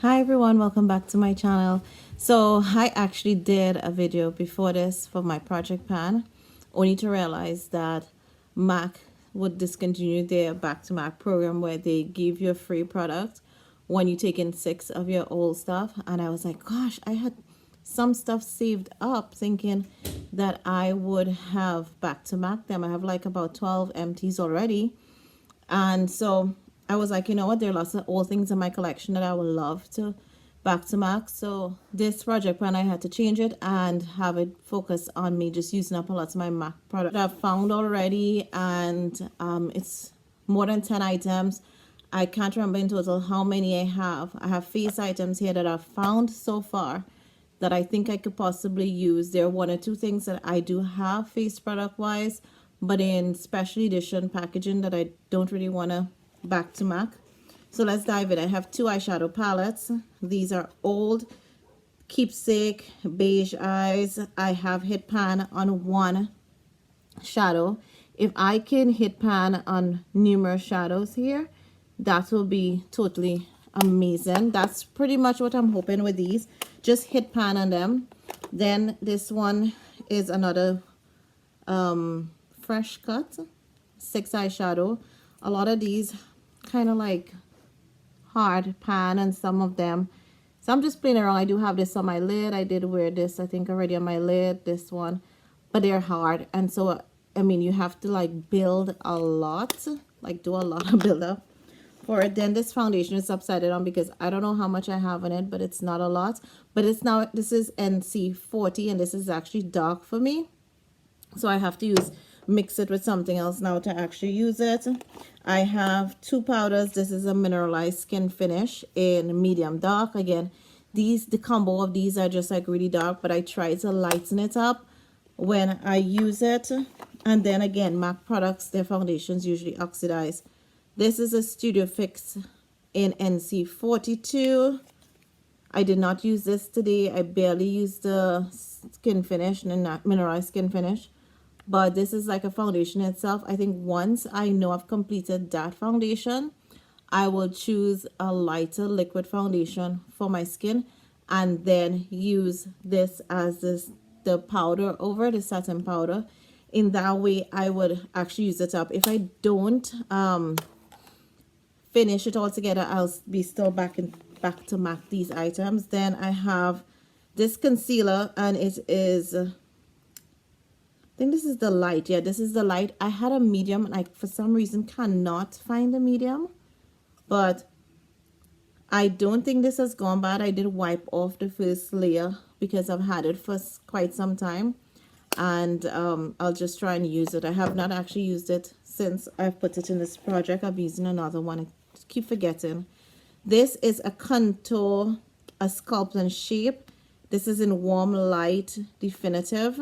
Hi everyone, welcome back to my channel. So I actually did a video before this for my project pan, only to realize that Mac would discontinue their back to Mac program where they give you a free product when you take in 6 of your old stuff. And I was like, gosh, I had some stuff saved up thinking that I would have back to Mac them. I have like about 12 empties already. And so I was like, you know what, there are lots of old things in my collection that I would love to back to Mac. So this project plan, I had to change it and have it focus on me just using up a lot of my Mac product that I've found already. And it's more than 10 items. I can't remember in total how many I have. I have face items here that I've found so far that I think I could possibly use. There are one or two things that I do have face product wise, but in special edition packaging that I don't really want to back to Mac. So let's dive in. I have two eyeshadow palettes. These are old keepsake beige eyes. I have hit pan on one shadow. If I can hit pan on numerous shadows here, that will be totally amazing. That's pretty much what I'm hoping with these. Just hit pan on them. Then this one is another fresh cut 6 eyeshadow. A lot of these kind of like hard pan and some of them, so I'm just playing around. I do have this on my lid. I did wear this I think already on my lid, this one, but they're hard, and so I mean you have to like build a lot, like do a lot of build up for it. Then this foundation is upside down because I don't know how much I have in it, but it's not a lot. But it's now, this is NC40 and this is actually dark for me, so I have to mix it with something else now to actually use it. I have two powders. This is a mineralized skin finish in medium dark. Again, the combo of these are just like really dark, but I try to lighten it up when I use it. And then again, MAC products, their foundations usually oxidize. This is a Studio Fix in NC42. I did not use this today. I barely used the skin finish and not mineralized skin finish. But this is like a foundation itself. I think once I know I've completed that foundation, I will choose a lighter liquid foundation for my skin and then use this as the powder over the satin powder. In that way, I would actually use it up. If I don't finish it all together, I'll be still back to MAC these items. Then I have this concealer, and it is, I think this is the light. Yeah, this is the light. I had a medium and I for some reason cannot find a medium, but I don't think this has gone bad. I did wipe off the first layer because I've had it for quite some time, and I'll just try and use it. I have not actually used it since I've put it in this project. I'm using another one. I keep forgetting. This is a contour, a sculpt and shape. This is in warm light definitive.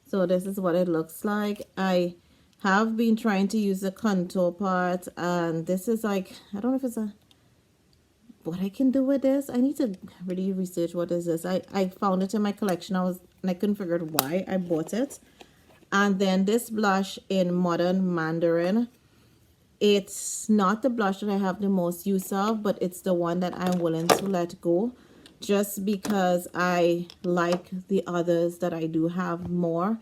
So this is what it looks like. I have been trying to use the contour part, and this is like, I don't know if it's what I can do with this. I need to really research what is this. I found it in my collection. And I couldn't figure out why I bought it. And then this blush in Modern Mandarin. It's not the blush that I have the most use of, but it's the one that I'm willing to let go, just because I like the others that I do have more.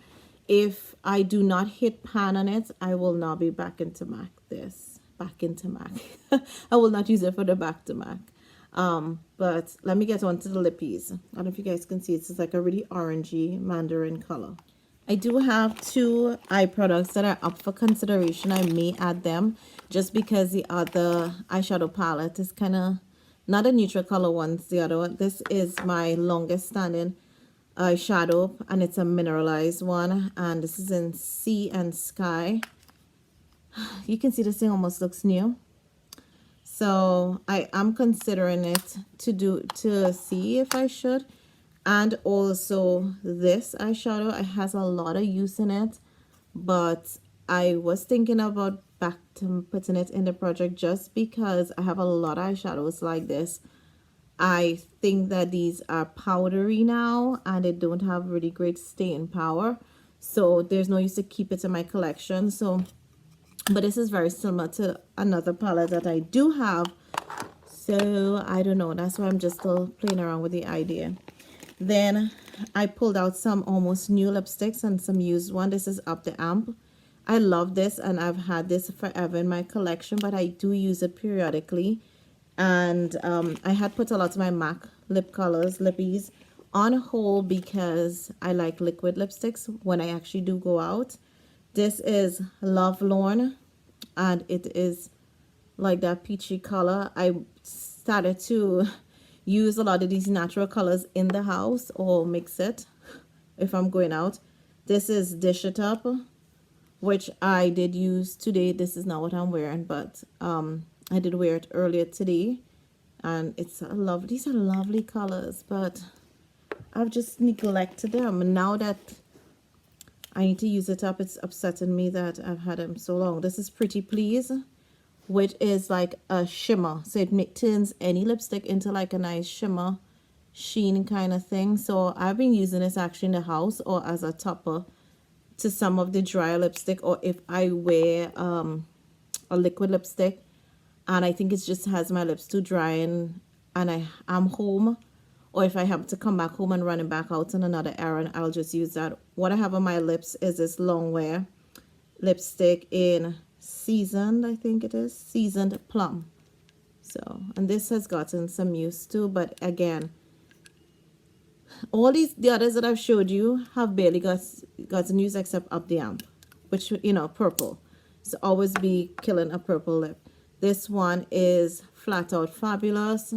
If I do not hit pan on it, I will not be back into MAC this. Back into MAC. I will not use it for the back to MAC. But let me get on to the lippies. I don't know if you guys can see, it's like a really orangey mandarin color. I do have two eye products that are up for consideration. I may add them just because the other eyeshadow palette is kind of not a neutral color one. The other one, this is my longest standing eyeshadow, and it's a mineralized one, and this is in Sea and Sky. You can see this thing almost looks new. So I am considering it to see if I should. And also this eyeshadow, it has a lot of use in it, but I was thinking about back to putting it in the project just because I have a lot of eyeshadows like this. I think that these are powdery now and they don't have really great staying power, so there's no use to keep it in my collection. So, but this is very similar to another palette that I do have So I don't know. That's why I'm just still playing around with the idea. Then I pulled out some almost new lipsticks and some used one. This is Up the Amp. I love this and I've had this forever in my collection, but I do use it periodically. And I had put a lot of my MAC lip colors, lippies, on hold because I like liquid lipsticks when I actually do go out. This is Lovelorn and it is like that peachy color. I started to use a lot of these natural colors in the house or mix it if I'm going out. This is Dish It Up, which I did use today. This is not what I'm wearing, but I did wear it earlier today, and it's a love. These are lovely colors, but I've just neglected them. And now that I need to use it up, it's upsetting me that I've had them so long. This is Pretty Please, which is like a shimmer. So it turns any lipstick into like a nice shimmer, sheen kind of thing. So I've been using this actually in the house or as a topper to some of the dry lipstick, or if I wear a liquid lipstick and I think it just has my lips too dry and I'm home, or if I have to come back home and run it back out on another errand, I'll just use that. What I have on my lips is this long wear lipstick in Seasoned, I think it is, Seasoned Plum. So, and this has gotten some use too, but again, all the others that I've showed you have barely gotten use except Up the Amp, which, you know, purple. So always be killing a purple lip. This one is Flat Out Fabulous.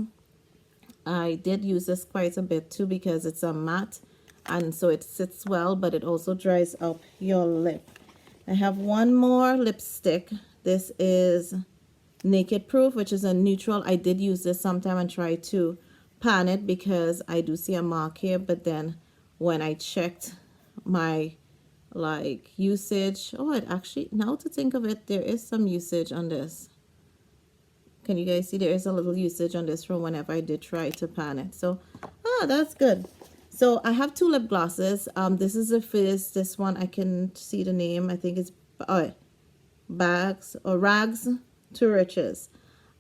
I did use this quite a bit too because it's a matte and so it sits well, but it also dries up your lip. I have one more lipstick. This is Naked Proof, which is a neutral. I did use this sometime and try to pan it because I do see a mark here, but then when I checked my like usage, oh, it actually, now to think of it, there is some usage on this. Can you guys see there is a little usage on this from whenever I did try to pan it? So, that's good. So I have two lip glosses. This is the first. This one I can see the name. I think it's Rags to Riches.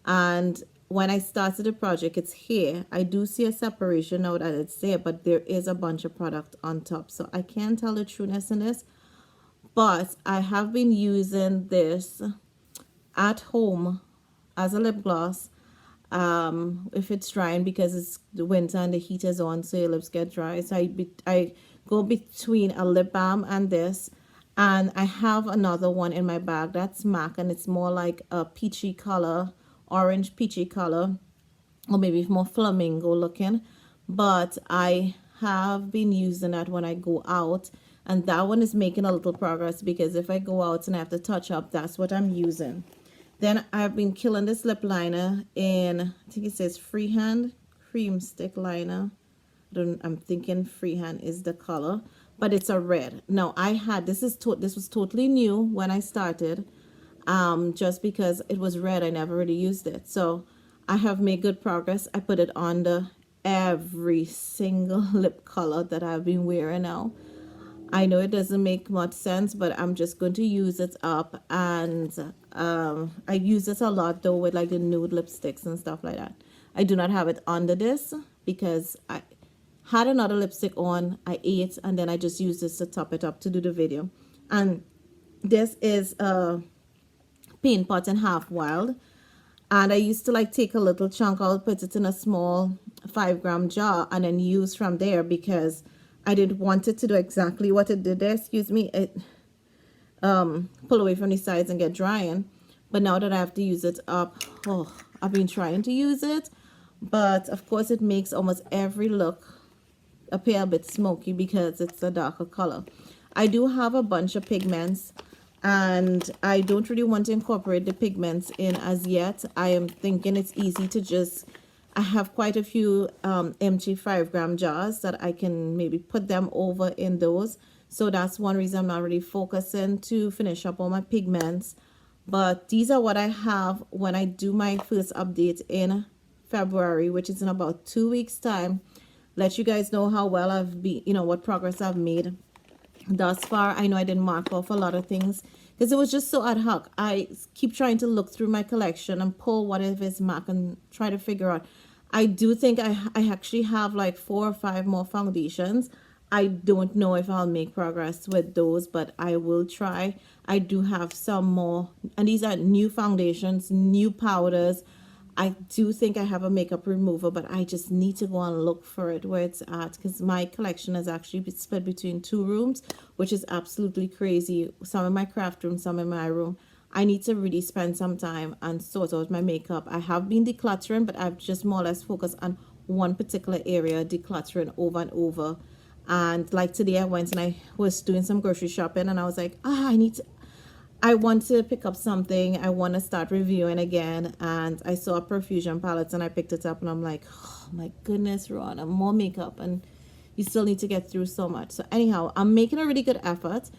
And when I started the project, it's here. I do see a separation now that it's there, but there is a bunch of product on top. So I can't tell the trueness in this. But I have been using this at home as a lip gloss if it's drying, because it's the winter and the heat is on, so your lips get dry. So I go between a lip balm and this, and I have another one in my bag that's MAC, and it's more like a peachy color, orange peachy color, or maybe more flamingo looking, but I have been using that when I go out, and that one is making a little progress because if I go out and I have to touch up, that's what I'm using. Then I've been killing this lip liner in, I think it says Freehand Cream Stick Liner. I'm thinking Freehand is the color, but it's a red. Now I had, this was totally new when I started, just because it was red, I never really used it. So I have made good progress. I put it on every single lip color that I've been wearing now. I know it doesn't make much sense, but I'm just going to use it up. And I use this a lot though with like the nude lipsticks and stuff like that. I do not have it under this because I had another lipstick on, I ate, and then I just used this to top it up to do the video. And this is Paint Pot and Half Wild. And I used to like take a little chunk out, put it in a small 5-gram jar, and then use from there because I didn't want it to do exactly what it did there. Excuse me. It pull away from the sides and get drying. But now that I have to use it up, I've been trying to use it. But of course it makes almost every look appear a bit smoky because it's a darker color. I do have a bunch of pigments and I don't really want to incorporate the pigments in as yet. I am thinking it's easy to just, I have quite a few empty 5-gram jars that I can maybe put them over in those. So that's one reason I'm not really focusing to finish up all my pigments. But these are what I have when I do my first update in February, which is in about 2 weeks time. Let you guys know how well I've been, what progress I've made thus far. I know I didn't mark off a lot of things because it was just so ad hoc. I keep trying to look through my collection and pull what if it's MAC and try to figure out. I do think I actually have like 4 or 5 more foundations. I don't know if I'll make progress with those, but I will try. I do have some more, and these are new foundations, new powders. I do think I have a makeup remover, but I just need to go and look for it where it's at, because my collection is actually split between 2 rooms, which is absolutely crazy. Some in my craft room, some in my room. I need to really spend some time and sort out my makeup. I have been decluttering, but I've just more or less focused on one particular area, decluttering over and over. And like today, I went and I was doing some grocery shopping, and I was like, I want to pick up something. I want to start reviewing again. And I saw a Perfusion palette and I picked it up, and I'm like, oh my goodness, Ron, more makeup, and you still need to get through so much. So anyhow, I'm making a really good effort.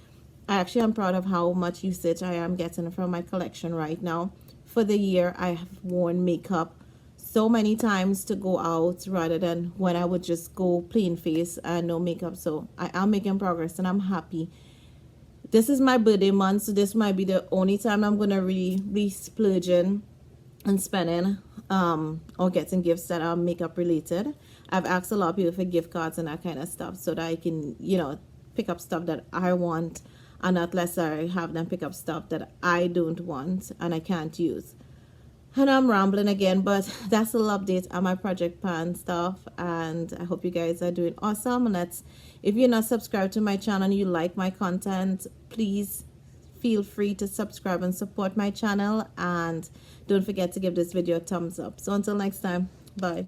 I actually am proud of how much usage I am getting from my collection right now. For the year, I have worn makeup so many times to go out rather than when I would just go plain face and no makeup. So I am making progress and I'm happy. This is my birthday month, so this might be the only time I'm gonna really be splurging and spending or getting gifts that are makeup related. I've asked a lot of people for gift cards and that kind of stuff so that I can, pick up stuff that I want and not necessarily have them pick up stuff that I don't want and I can't use. And I'm rambling again, but that's a little update on my Project Pan stuff, and I hope you guys are doing awesome. And if you're not subscribed to my channel and you like my content, please feel free to subscribe and support my channel, and don't forget to give this video a thumbs up. So until next time, bye.